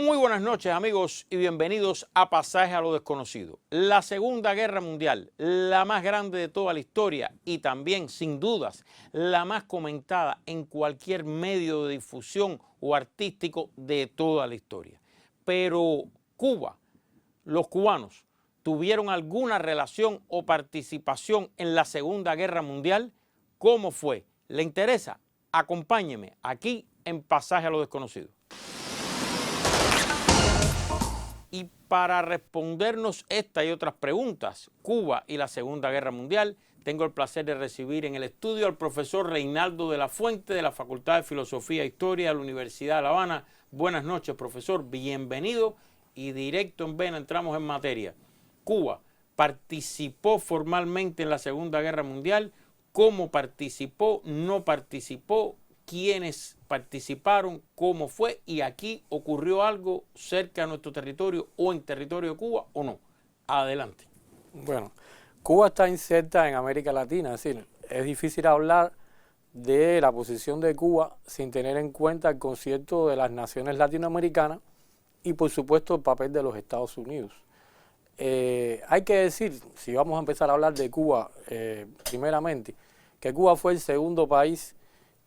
Muy buenas noches, amigos, y bienvenidos a Pasaje a lo Desconocido. La Segunda Guerra Mundial, la más grande de toda la historia y también, sin dudas, la más comentada en cualquier medio de difusión o artístico de toda la historia. Pero Cuba, los cubanos, ¿tuvieron alguna relación o participación en la Segunda Guerra Mundial? ¿Cómo fue? ¿Le interesa? Acompáñeme aquí en Pasaje a lo Desconocido. Y para respondernos esta y otras preguntas, Cuba y la Segunda Guerra Mundial, tengo el placer de recibir en el estudio al profesor Reinaldo de la Fuente de la Facultad de Filosofía e Historia de la Universidad de La Habana. Buenas noches, profesor, bienvenido y directo en vena entramos en materia. Cuba participó formalmente en la Segunda Guerra Mundial. ¿Cómo participó? ¿No participó? ¿Quiénes participaron? ¿Cómo fue? ¿Y aquí ocurrió algo cerca de nuestro territorio o en territorio de Cuba o no? Adelante. Bueno, Cuba está inserta en América Latina, es decir, es difícil hablar de la posición de Cuba sin tener en cuenta el concierto de las naciones latinoamericanas y por supuesto el papel de los Estados Unidos. Hay que decir, si vamos a empezar a hablar de Cuba primeramente, que Cuba fue el segundo país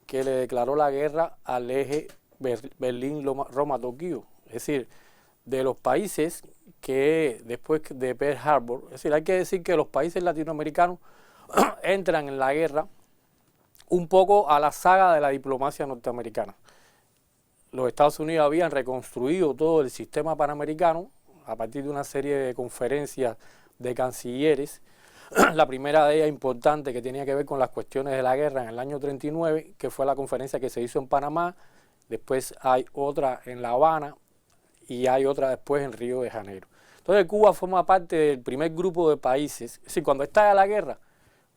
que le declaró la guerra al eje Berlín-Roma-Tokio. Es decir, de los países que después de Pearl Harbor, es decir, hay que decir que los países latinoamericanos entran en la guerra un poco a la saga de la diplomacia norteamericana. Los Estados Unidos habían reconstruido todo el sistema panamericano a partir de una serie de conferencias de cancilleres. La primera de ellas importante que tenía que ver con las cuestiones de la guerra en el año 39, que fue la conferencia que se hizo en Panamá, después hay otra en La Habana y hay otra después en Río de Janeiro. Entonces Cuba forma parte del primer grupo de países, es decir, cuando estalla la guerra,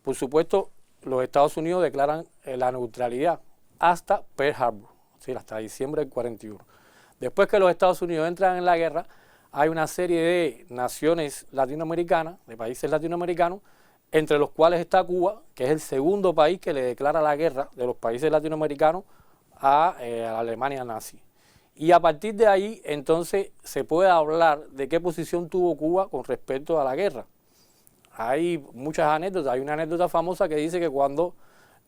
por supuesto los Estados Unidos declaran la neutralidad hasta Pearl Harbor, es decir, hasta diciembre del 41. Después que los Estados Unidos entran en la guerra, hay una serie de naciones latinoamericanas, de países latinoamericanos, entre los cuales está Cuba, que es el segundo país que le declara la guerra de los países latinoamericanos a la Alemania nazi. Y a partir de ahí, entonces, se puede hablar de qué posición tuvo Cuba con respecto a la guerra. Hay muchas anécdotas, hay una anécdota famosa que dice que cuando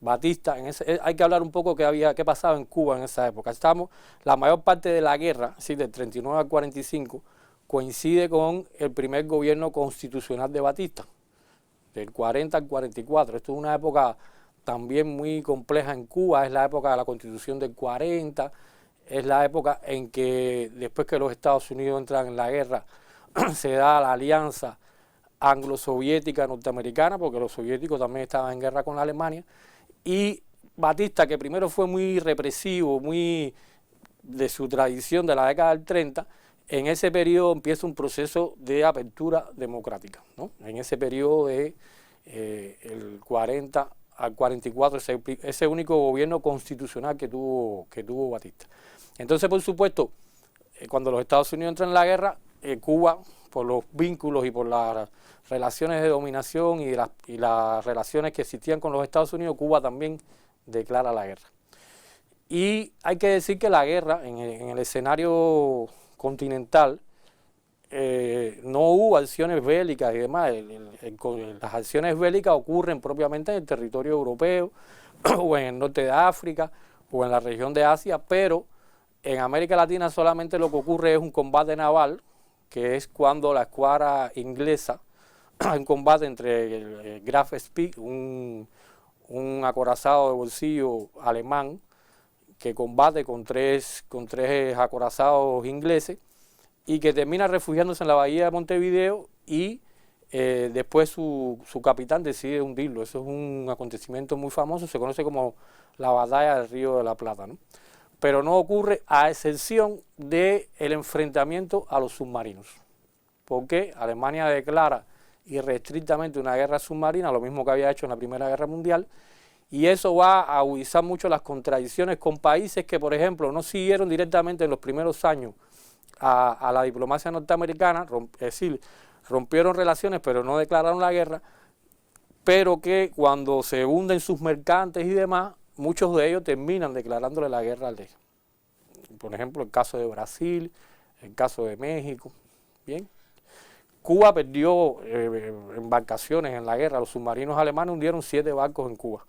Batista, hay que hablar un poco qué pasaba en Cuba en esa época. La mayor parte de la guerra, es decir, del 39 al 45, coincide con el primer gobierno constitucional de Batista, del 40 al 44. Esto es una época también muy compleja en Cuba, es la época de la Constitución del 40, es la época en que después que los Estados Unidos entran en la guerra se da la alianza anglo-soviética norteamericana, porque los soviéticos también estaban en guerra con la Alemania, y Batista, que primero fue muy represivo, muy de su tradición de la década del 30, en ese periodo empieza un proceso de apertura democrática, ¿no? En ese periodo de el 40 al 44, ese único gobierno constitucional que tuvo Batista. Entonces, por supuesto, cuando los Estados Unidos entran en la guerra, Cuba, por los vínculos y por las relaciones de dominación y las relaciones que existían con los Estados Unidos, Cuba también declara la guerra. Y hay que decir que la guerra en el escenario continental, no hubo acciones bélicas y demás. Las acciones bélicas ocurren propiamente en el territorio europeo o en el norte de África o en la región de Asia, pero en América Latina solamente lo que ocurre es un combate naval, que es cuando la escuadra inglesa, un combate entre el Graf Spee, un acorazado de bolsillo alemán, que combate con tres acorazados ingleses y que termina refugiándose en la bahía de Montevideo y después su capitán decide hundirlo. Eso es un acontecimiento muy famoso, se conoce como la batalla del Río de la Plata, ¿no? Pero no ocurre a excepción del enfrentamiento a los submarinos, porque Alemania declara irrestrictamente una guerra submarina, lo mismo que había hecho en la Primera Guerra Mundial, y eso va a agudizar mucho las contradicciones con países que, por ejemplo, no siguieron directamente en los primeros años a la diplomacia norteamericana, es decir, rompieron relaciones pero no declararon la guerra, pero que cuando se hunden sus mercantes y demás, muchos de ellos terminan declarándole la guerra al eje. Por ejemplo, el caso de Brasil, el caso de México. Bien. Cuba perdió embarcaciones en la guerra. Los submarinos alemanes hundieron 7 barcos en Cuba.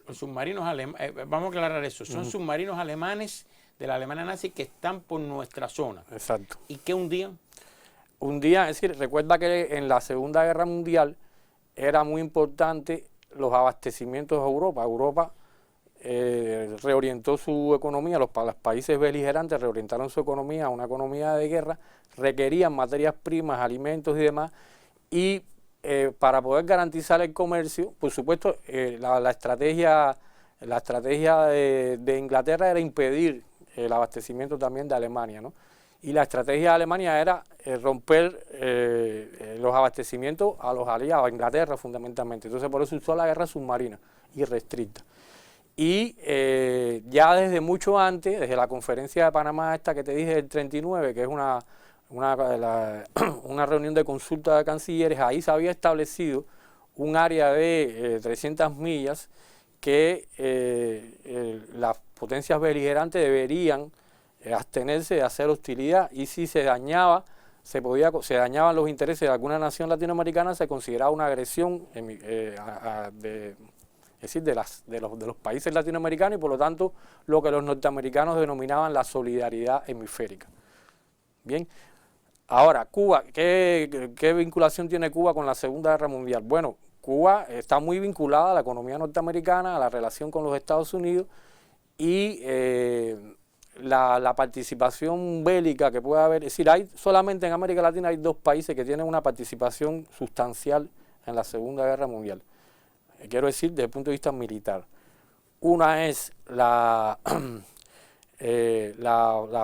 Los submarinos alemanes, vamos a aclarar eso, son submarinos alemanes de la Alemania nazi que están por nuestra zona. Exacto. ¿Y qué hundían? Hundían, es decir, recuerda que en la Segunda Guerra Mundial era muy importante los abastecimientos a Europa. Europa reorientó su economía, los países beligerantes reorientaron su economía a una economía de guerra, requerían materias primas, alimentos y demás, y para poder garantizar el comercio, por supuesto, la estrategia de Inglaterra era impedir el abastecimiento también de Alemania, ¿no? Y la estrategia de Alemania era romper los abastecimientos a los aliados, a Inglaterra fundamentalmente. Entonces por eso usó la guerra submarina y restricta. Y ya desde mucho antes, desde la conferencia de Panamá esta que te dije del 39, que es una reunión de consulta de cancilleres, ahí se había establecido un área de 300 millas que las potencias beligerantes deberían abstenerse de hacer hostilidad, y si se dañaban los intereses de alguna nación latinoamericana, se consideraba una agresión es decir, de los países latinoamericanos, y por lo tanto lo que los norteamericanos denominaban la solidaridad hemisférica. Bien, ahora, Cuba, ¿qué vinculación tiene Cuba con la Segunda Guerra Mundial? Bueno, Cuba está muy vinculada a la economía norteamericana, a la relación con los Estados Unidos, y la participación bélica que puede haber, es decir, solamente en América Latina hay 2 países que tienen una participación sustancial en la Segunda Guerra Mundial. Quiero decir, desde el punto de vista militar. Una es la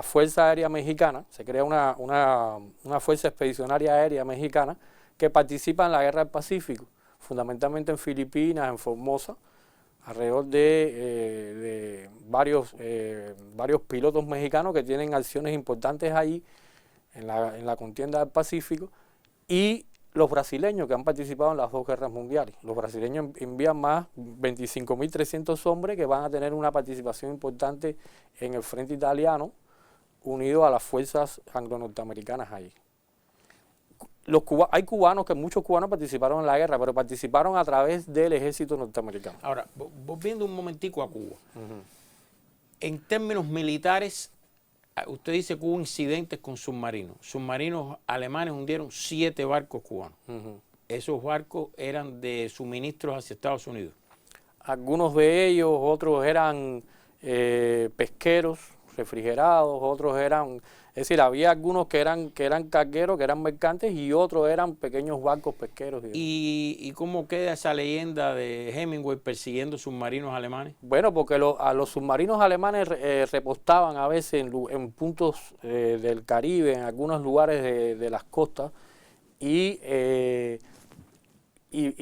Fuerza Aérea Mexicana. Se crea una Fuerza Expedicionaria Aérea Mexicana que participa en la Guerra del Pacífico, fundamentalmente en Filipinas, en Formosa, alrededor de varios pilotos mexicanos que tienen acciones importantes ahí en la contienda del Pacífico, y los brasileños que han participado en las 2 guerras mundiales. Los brasileños envían más 25.300 hombres que van a tener una participación importante en el frente italiano, unido a las fuerzas anglo-norteamericanas ahí. Hay muchos cubanos participaron en la guerra, pero participaron a través del ejército norteamericano. Ahora, volviendo un momentico a Cuba, en términos militares, usted dice que hubo incidentes con submarinos. Submarinos alemanes hundieron 7 barcos cubanos. Esos barcos eran de suministros hacia Estados Unidos. Algunos de ellos, otros eran pesqueros refrigerados, otros eran... Es decir, había algunos que eran cargueros, que eran mercantes, y otros eran pequeños barcos pesqueros. ¿Y cómo queda esa leyenda de Hemingway persiguiendo submarinos alemanes? Bueno, porque a los submarinos alemanes repostaban a veces en puntos del Caribe, en algunos lugares de las costas, y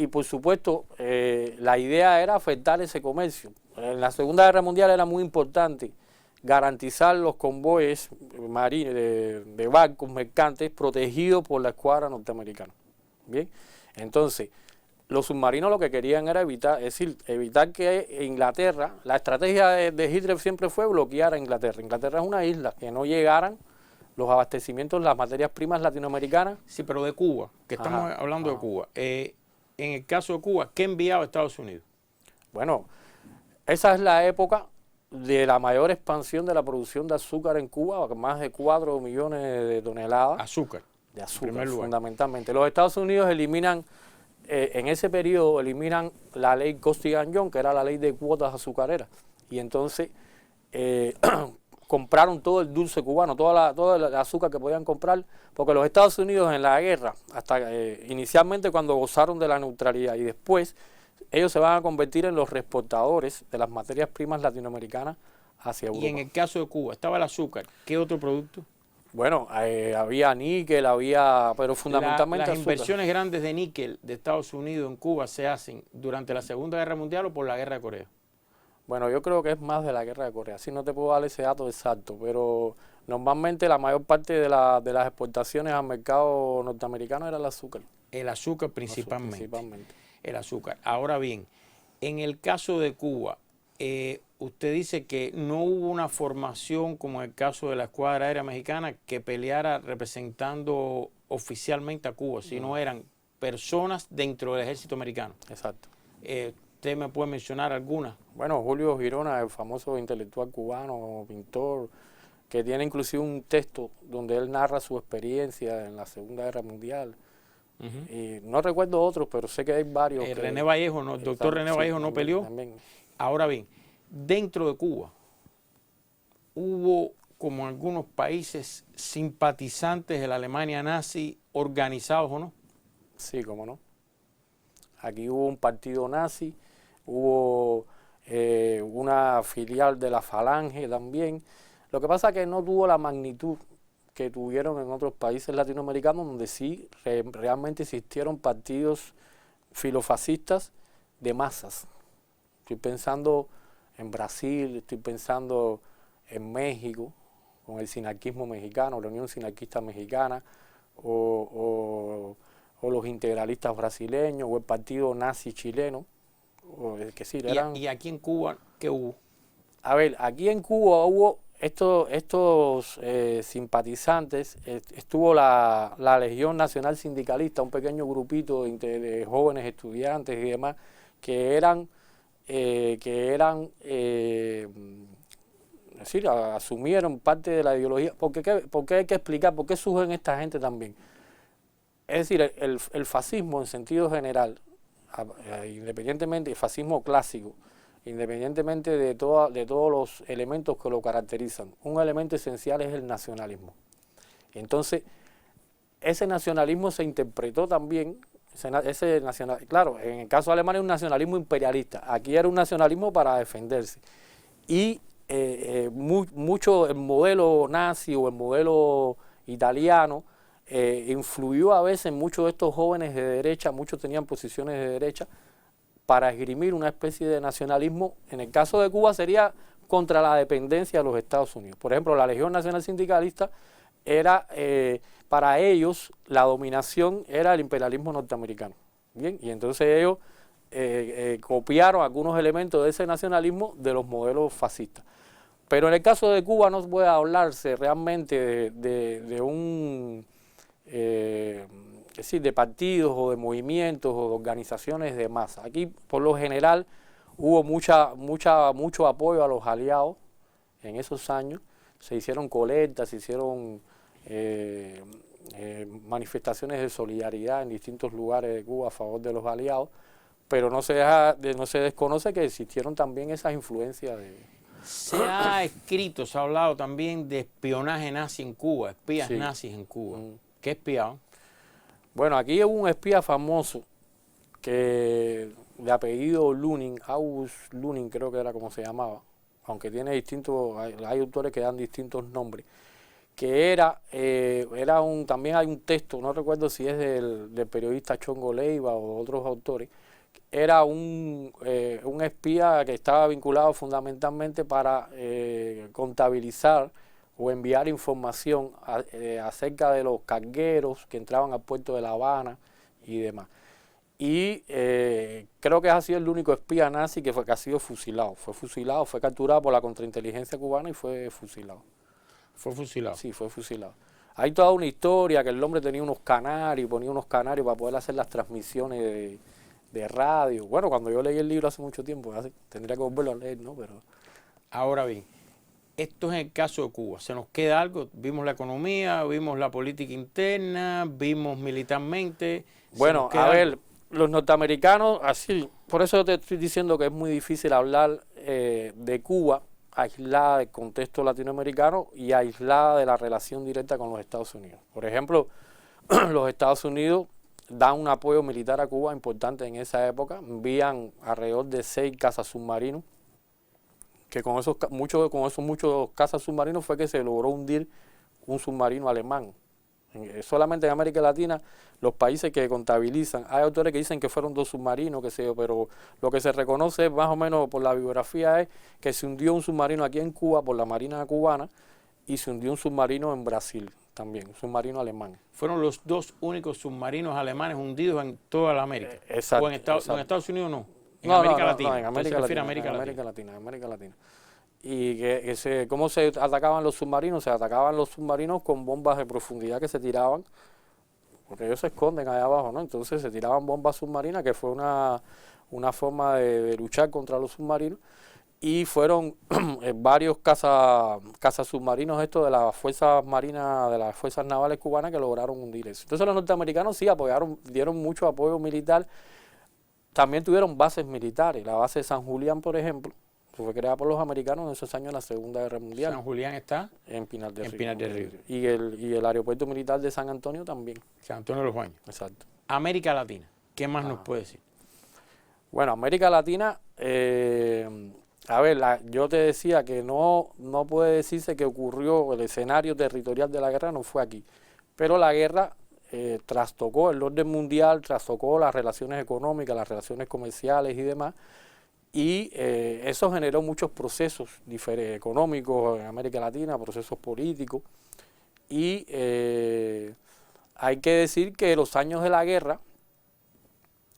por supuesto la idea era afectar ese comercio. En la Segunda Guerra Mundial era muy importante garantizar los convoyes marinos de barcos mercantes protegidos por la escuadra norteamericana. Bien, entonces los submarinos lo que querían era evitar que Inglaterra, la estrategia de Hitler siempre fue bloquear a Inglaterra. Inglaterra es una isla, que no llegaran los abastecimientos, las materias primas latinoamericanas. Sí, pero de Cuba, que estamos hablando de Cuba. En el caso de Cuba, ¿qué enviaba a Estados Unidos? Bueno, esa es la época de la mayor expansión de la producción de azúcar en Cuba, más de 4 millones de toneladas. Azúcar. De azúcar, fundamentalmente. Los Estados Unidos eliminan, en ese periodo, la ley Costigan-John, que era la ley de cuotas azucareras. Y entonces compraron todo el dulce cubano, todo el azúcar que podían comprar, porque los Estados Unidos en la guerra, hasta inicialmente cuando gozaron de la neutralidad, y después ellos se van a convertir en los exportadores de las materias primas latinoamericanas hacia Europa. Y en el caso de Cuba, estaba el azúcar. ¿Qué otro producto? Bueno, había níquel, pero fundamentalmente las azúcar. inversiones grandes de níquel de Estados Unidos en Cuba se hacen durante la Segunda Guerra Mundial o por la Guerra de Corea. Bueno, yo creo que es más de la Guerra de Corea. Sí, no te puedo dar ese dato exacto, pero normalmente la mayor parte de las exportaciones al mercado norteamericano era el azúcar. El azúcar principalmente. El azúcar. Ahora bien, en el caso de Cuba, Usted dice que no hubo una formación como en el caso de la Escuadra Aérea Mexicana que peleara representando oficialmente a Cuba, sino eran personas dentro del ejército americano. Exacto. ¿Usted me puede mencionar alguna? Bueno, Julio Girona, el famoso intelectual cubano, pintor, que tiene inclusive un texto donde él narra su experiencia en la Segunda Guerra Mundial. Y no recuerdo otros, pero sé que hay varios. René Vallejo, ¿no? El doctor René Vallejo no peleó. También. Ahora bien, dentro de Cuba hubo, como en algunos países, simpatizantes de la Alemania nazi organizados, ¿o no? Sí, cómo no. Aquí hubo un partido nazi, hubo una filial de la Falange también. Lo que pasa es que no tuvo la magnitud que tuvieron en otros países latinoamericanos, donde sí realmente existieron partidos filofascistas de masas. Estoy pensando en Brasil, estoy pensando en México, con el sinarquismo mexicano, la Unión Sinarquista Mexicana, o los integralistas brasileños, o el partido nazi chileno. Que sí, eran... ¿Y aquí en Cuba qué hubo? A ver, aquí en Cuba hubo estos simpatizantes, estuvo la Legión Nacional Sindicalista, un pequeño grupito de jóvenes estudiantes y demás, que eran es decir, asumieron parte de la ideología. ¿Por qué hay que explicar por qué surgen esta gente también? Es decir, el fascismo en sentido general, independientemente, el fascismo clásico, independientemente de todos los elementos que lo caracterizan, un elemento esencial es el nacionalismo. Entonces, ese nacionalismo se interpretó también, claro, en el caso de Alemania es un nacionalismo imperialista, aquí era un nacionalismo para defenderse. Y mucho el modelo nazi o el modelo italiano influyó a veces en muchos de estos jóvenes de derecha, muchos tenían posiciones de derecha, para esgrimir una especie de nacionalismo. En el caso de Cuba sería contra la dependencia de los Estados Unidos. Por ejemplo, la Legión Nacional Sindicalista era, para ellos, la dominación era el imperialismo norteamericano. Bien, y entonces ellos copiaron algunos elementos de ese nacionalismo de los modelos fascistas. Pero en el caso de Cuba no puede hablarse realmente de un... es decir, de partidos o de movimientos o de organizaciones de masa. Aquí, por lo general, hubo mucho apoyo a los aliados en esos años. Se hicieron colectas, se hicieron manifestaciones de solidaridad en distintos lugares de Cuba a favor de los aliados, pero no se desconoce que existieron también esas influencias de... Se ha escrito, se ha hablado también de espionaje nazi en Cuba, espías nazis en Cuba. ¿Qué espiaban? Bueno, aquí hubo un espía famoso que de apellido Lunin, August Lunin creo que era como se llamaba, aunque tiene distintos, hay autores que dan distintos nombres, que también hay un texto, no recuerdo si es del periodista Chongo Leiva o de otros autores, era un espía que estaba vinculado fundamentalmente para contabilizar o enviar información acerca de los cargueros que entraban al puerto de La Habana y demás. Y creo que ha sido el único espía nazi que ha sido fusilado. Fue capturado por la contrainteligencia cubana y fue fusilado. ¿Fue fusilado? Sí, fue fusilado. Hay toda una historia que el hombre tenía unos canarios, ponía unos canarios para poder hacer las transmisiones de radio. Bueno, cuando yo leí el libro hace mucho tiempo, tendría que volverlo a leer, ¿no? Pero... Ahora bien, esto es en el caso de Cuba. ¿Se nos queda algo? Vimos la economía, vimos la política interna, vimos militarmente. Bueno, a ver, los norteamericanos, así, por eso te estoy diciendo que es muy difícil hablar de Cuba aislada del contexto latinoamericano y aislada de la relación directa con los Estados Unidos. Por ejemplo, los Estados Unidos dan un apoyo militar a Cuba importante en esa época, envían alrededor de 6 cazas submarinos, que con esos muchos cazas submarinos fue que se logró hundir un submarino alemán. Solamente en América Latina, los países que contabilizan, hay autores que dicen que fueron 2 submarinos, qué sé yo, pero lo que se reconoce más o menos por la biografía es que se hundió un submarino aquí en Cuba por la Marina cubana y se hundió un submarino en Brasil también, un submarino alemán. Fueron los 2 únicos submarinos alemanes hundidos en toda la América. Exacto. ¿O en Estados Unidos no? En América Latina. No, en América Latina, América Latina. Y cómo se atacaban los submarinos, se atacaban los submarinos con bombas de profundidad que se tiraban, porque ellos se esconden allá abajo, ¿no? Entonces se tiraban bombas submarinas, que fue una forma de luchar contra los submarinos, y fueron varios cazasubmarinos estos de las fuerzas marinas, de las fuerzas navales cubanas, que lograron hundir eso. Entonces los norteamericanos sí apoyaron, dieron mucho apoyo militar, también tuvieron bases militares. La base de San Julián, por ejemplo, fue creada por los americanos en esos años de la Segunda Guerra Mundial. San Julián está en Pinar del Río. Pinar del Río. Y el aeropuerto militar de San Antonio también. San Antonio de los Baños. Exacto. América Latina, ¿qué más nos puede decir? Bueno, América Latina, a ver, yo te decía que no puede decirse que ocurrió, el escenario territorial de la guerra no fue aquí, pero la guerra trastocó el orden mundial, trastocó las relaciones económicas, las relaciones comerciales y demás, y eso generó muchos procesos económicos en América Latina, procesos políticos, y hay que decir que los años de la guerra,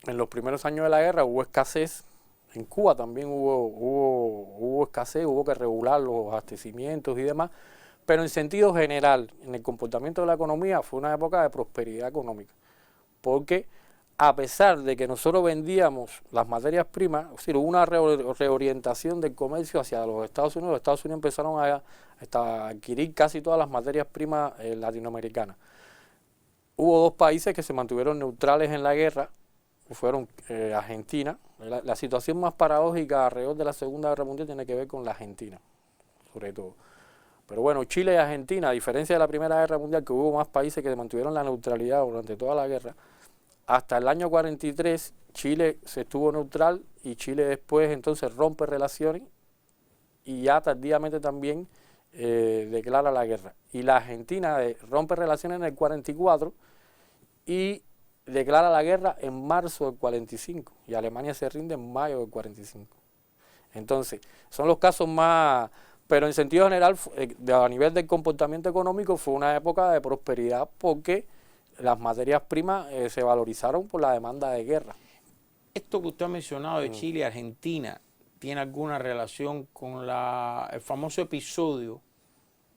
en los primeros años de la guerra hubo escasez. En Cuba también hubo escasez, hubo que regular los abastecimientos y demás, pero en sentido general, en el comportamiento de la economía, fue una época de prosperidad económica, porque a pesar de que nosotros vendíamos las materias primas, es decir, hubo una reorientación del comercio hacia los Estados Unidos empezaron a adquirir casi todas las materias primas latinoamericanas. Hubo dos países que se mantuvieron neutrales en la guerra, fueron Argentina. La situación más paradójica alrededor de la Segunda Guerra Mundial tiene que ver con la Argentina, sobre todo. Pero bueno, Chile y Argentina, a diferencia de la Primera Guerra Mundial, que hubo más países que mantuvieron la neutralidad durante toda la guerra, hasta el año 43 Chile se estuvo neutral y Chile después entonces rompe relaciones y ya tardíamente también declara la guerra. Y la Argentina rompe relaciones en el 44 y declara la guerra en marzo del 45 y Alemania se rinde en mayo del 45. Entonces, son los casos más, pero en sentido general, a nivel del comportamiento económico, fue una época de prosperidad porque las materias primas se valorizaron por la demanda de guerra. Esto que usted ha mencionado de Chile y Argentina, ¿tiene alguna relación con el famoso episodio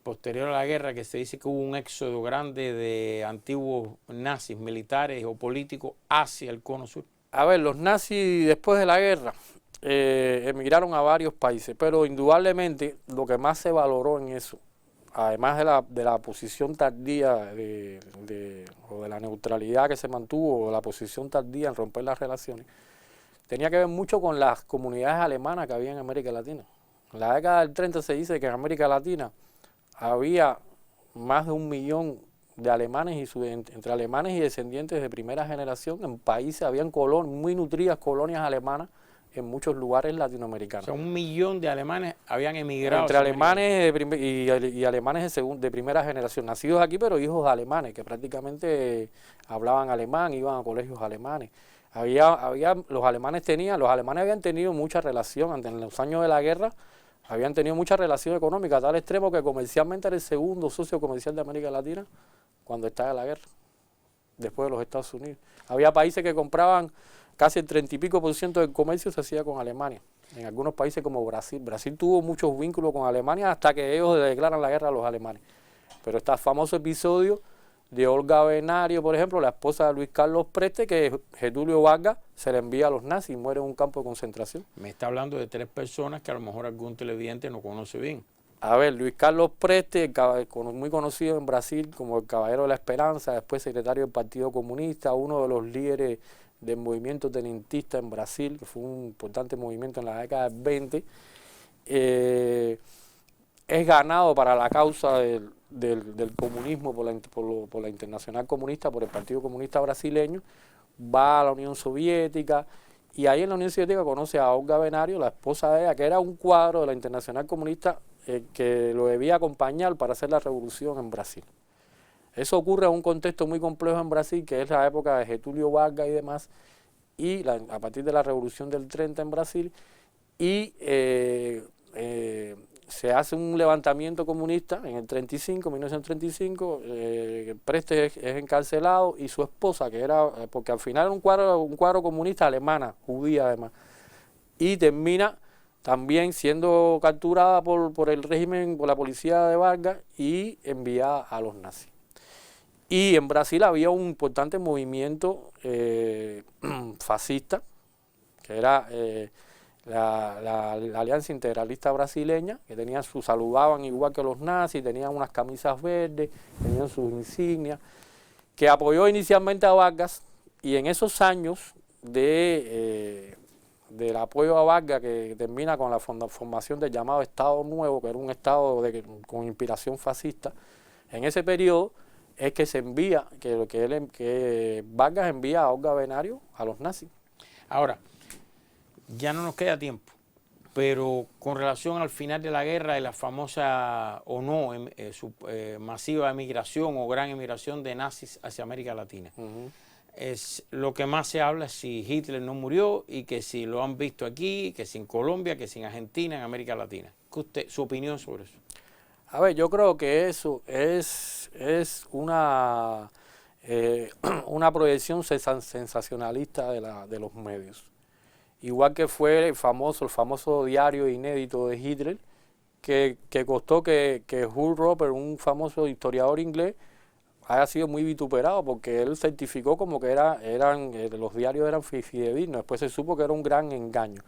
posterior a la guerra que se dice que hubo un éxodo grande de antiguos nazis militares o políticos hacia el cono sur? A ver, los nazis después de la guerra emigraron a varios países, pero indudablemente lo que más se valoró en eso, además de la posición tardía o de la neutralidad que se mantuvo, o la posición tardía en romper las relaciones, tenía que ver mucho con las comunidades alemanas que había en América Latina. En la década del 30 se dice que en América Latina había más de 1 millón de alemanes entre alemanes y descendientes de primera generación en países, habían muy nutridas colonias alemanas en muchos lugares latinoamericanos. O sea, 1 millón de alemanes habían emigrado. Entre alemanes y alemanes de primera generación, nacidos aquí pero hijos alemanes, que prácticamente hablaban alemán, iban a colegios alemanes. Los alemanes habían tenido mucha relación en los años de la guerra. Habían tenido mucha relación económica, a tal extremo que comercialmente era el segundo socio comercial de América Latina cuando estaba la guerra, después de los Estados Unidos. Había países que compraban casi el 30 y pico % del comercio se hacía con Alemania. En algunos países como Brasil. Brasil tuvo muchos vínculos con Alemania hasta que ellos le declaran la guerra a los alemanes. Pero está el famoso episodio de Olga Benario, por ejemplo, la esposa de Luis Carlos Preste, que Getúlio Vargas se le envía a los nazis y muere en un campo de concentración. Me está hablando de 3 personas que a lo mejor algún televidente no conoce bien. A ver, Luis Carlos Preste, muy conocido en Brasil como el Caballero de la Esperanza, después secretario del Partido Comunista, uno de los líderes del movimiento tenentista en Brasil, que fue un importante movimiento en la década del 20, es ganado para la causa del comunismo por la Internacional Comunista, por el Partido Comunista Brasileño, va a la Unión Soviética y ahí en la Unión Soviética conoce a Olga Benario, la esposa de ella, que era un cuadro de la Internacional Comunista que lo debía acompañar para hacer la revolución en Brasil. Eso ocurre en un contexto muy complejo en Brasil, que es la época de Getúlio Vargas y demás, y a partir de la revolución del 30 en Brasil, y se hace un levantamiento comunista en el 1935, Preste es encarcelado y su esposa, que era, porque al final era un cuadro comunista alemana, judía además, y termina también siendo capturada por el régimen, por la policía de Vargas y enviada a los nazis. Y en Brasil había un importante movimiento fascista, que era la Alianza Integralista Brasileña, que saludaban igual que los nazis, tenían unas camisas verdes, tenían sus insignias, que apoyó inicialmente a Vargas, y en esos años del apoyo a Vargas, que termina con la formación del llamado Estado Nuevo, que era un Estado con inspiración fascista, en ese periodo es que se envía, que Vargas envía a Olga Benario a los nazis. Ahora, ya no nos queda tiempo, pero con relación al final de la guerra y la famosa o no masiva emigración o gran emigración de nazis hacia América Latina. Es lo que más se habla es si Hitler no murió y que si lo han visto aquí, que si en Colombia, que si en Argentina, en América Latina. Su opinión sobre eso. A ver, yo creo que eso es una proyección sensacionalista de los medios. Igual que fue el famoso diario inédito de Hitler, que costó que Hugh Roper, un famoso historiador inglés, haya sido muy vituperado, porque él certificó como que los diarios eran fidedignos. Después se supo que era un gran engaño.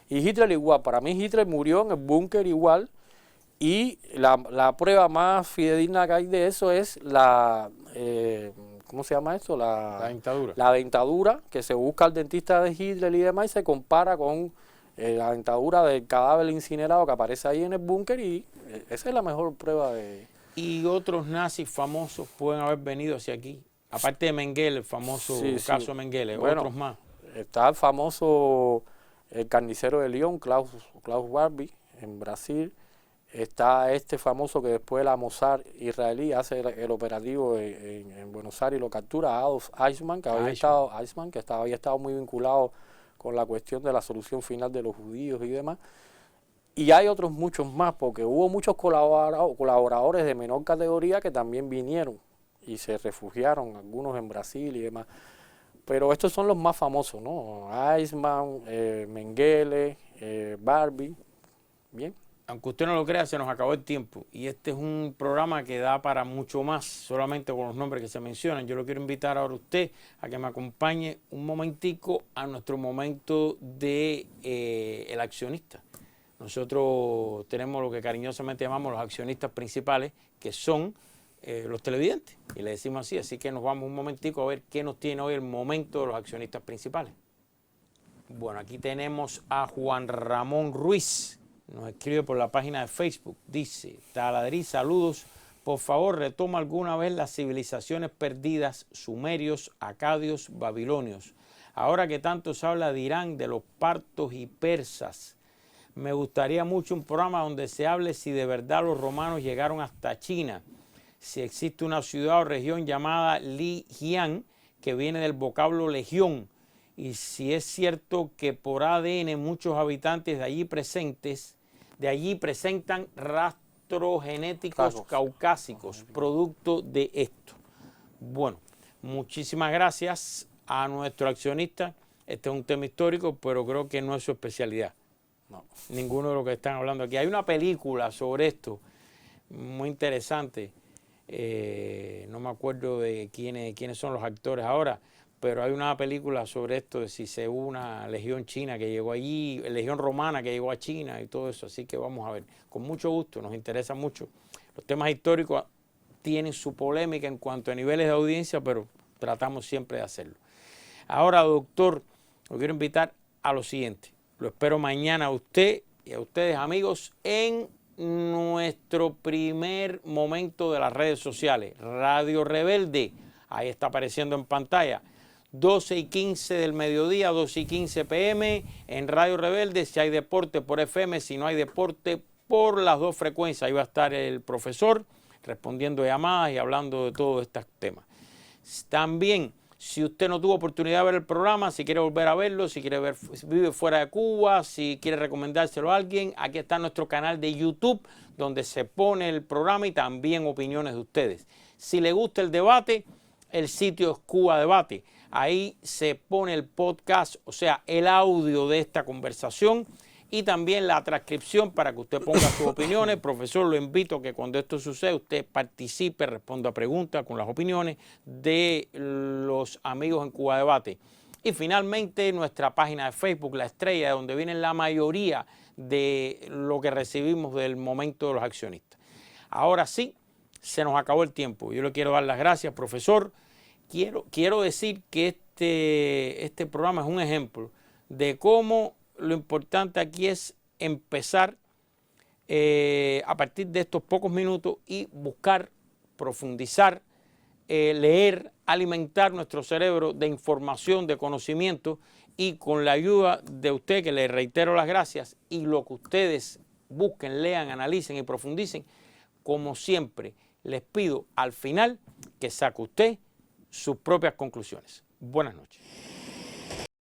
Y Hitler igual, para mí Hitler murió en el búnker igual, y la prueba más fidedigna que hay de eso es ¿cómo se llama esto? La dentadura. La dentadura, que se busca al dentista de Hitler y demás, y se compara con la dentadura del cadáver incinerado que aparece ahí en el búnker, y esa es la mejor prueba de... ¿Y otros nazis famosos pueden haber venido hacia aquí? Aparte de Mengele, el famoso caso Mengele, bueno, otros más. Está el famoso carnicero de León, Klaus Barbie, en Brasil. Está este famoso que después la Mossad israelí hace el operativo en Buenos Aires y lo captura, Adolf Eichmann, que había estado muy vinculado con la cuestión de la solución final de los judíos y demás. Y hay otros muchos más, porque hubo muchos colaboradores de menor categoría que también vinieron y se refugiaron, algunos en Brasil y demás. Pero estos son los más famosos, ¿no? Eichmann, Mengele, Barbie, bien. Aunque usted no lo crea, se nos acabó el tiempo y este es un programa que da para mucho más, solamente con los nombres que se mencionan. Yo lo quiero invitar ahora a usted a que me acompañe un momentico a nuestro momento de el accionista. Nosotros tenemos lo que cariñosamente llamamos los accionistas principales, que son los televidentes, y le decimos así que nos vamos un momentico a ver qué nos tiene hoy el momento de los accionistas principales. Bueno, aquí tenemos a Juan Ramón Ruiz. Nos escribe por la página de Facebook, dice: Taladrí, saludos, por favor retoma alguna vez las civilizaciones perdidas, sumerios, acadios, babilonios. Ahora que tanto se habla de Irán, de los partos y persas, me gustaría mucho un programa donde se hable si de verdad los romanos llegaron hasta China, si existe una ciudad o región llamada Lijiang, que viene del vocablo legión, y si es cierto que por ADN muchos habitantes de allí presentan rastros genéticos caucásicos, producto de esto. Bueno, muchísimas gracias a nuestro accionista. Este es un tema histórico, pero creo que no es su especialidad. No. Ninguno de los que están hablando aquí. Hay una película sobre esto, muy interesante. No me acuerdo de quiénes son los actores ahora, pero hay una película sobre esto, de si se hubo una legión china que llegó allí, legión romana que llegó a China y todo eso. Así que vamos a ver, con mucho gusto, nos interesa mucho. Los temas históricos tienen su polémica en cuanto a niveles de audiencia, pero tratamos siempre de hacerlo. Ahora, doctor, lo quiero invitar a lo siguiente. Lo espero mañana a usted y a ustedes, amigos, en nuestro primer momento de las redes sociales, Radio Rebelde. Ahí está apareciendo en pantalla. 12:15 del mediodía, 12:15 p.m. en Radio Rebelde. Si hay deporte por FM, si no hay deporte por las dos frecuencias. Ahí va a estar el profesor respondiendo llamadas y hablando de todos estos temas. También, si usted no tuvo oportunidad de ver el programa, si quiere volver a verlo, si vive fuera de Cuba, si quiere recomendárselo a alguien, aquí está nuestro canal de YouTube, donde se pone el programa y también opiniones de ustedes. Si le gusta el debate, el sitio es Cuba Debate. Ahí se pone el podcast, o sea, el audio de esta conversación y también la transcripción para que usted ponga sus opiniones. Profesor, lo invito a que cuando esto suceda usted participe, responda preguntas con las opiniones de los amigos en Cuba Debate. Y finalmente nuestra página de Facebook, La Estrella, de donde viene la mayoría de lo que recibimos del momento de los accionistas. Ahora sí, se nos acabó el tiempo. Yo le quiero dar las gracias, profesor. Quiero decir que este programa es un ejemplo de cómo lo importante aquí es empezar a partir de estos pocos minutos y buscar, profundizar, leer, alimentar nuestro cerebro de información, de conocimiento, y con la ayuda de usted, que le reitero las gracias, y lo que ustedes busquen, lean, analicen y profundicen, como siempre les pido al final que saque usted sus propias conclusiones. Buenas noches.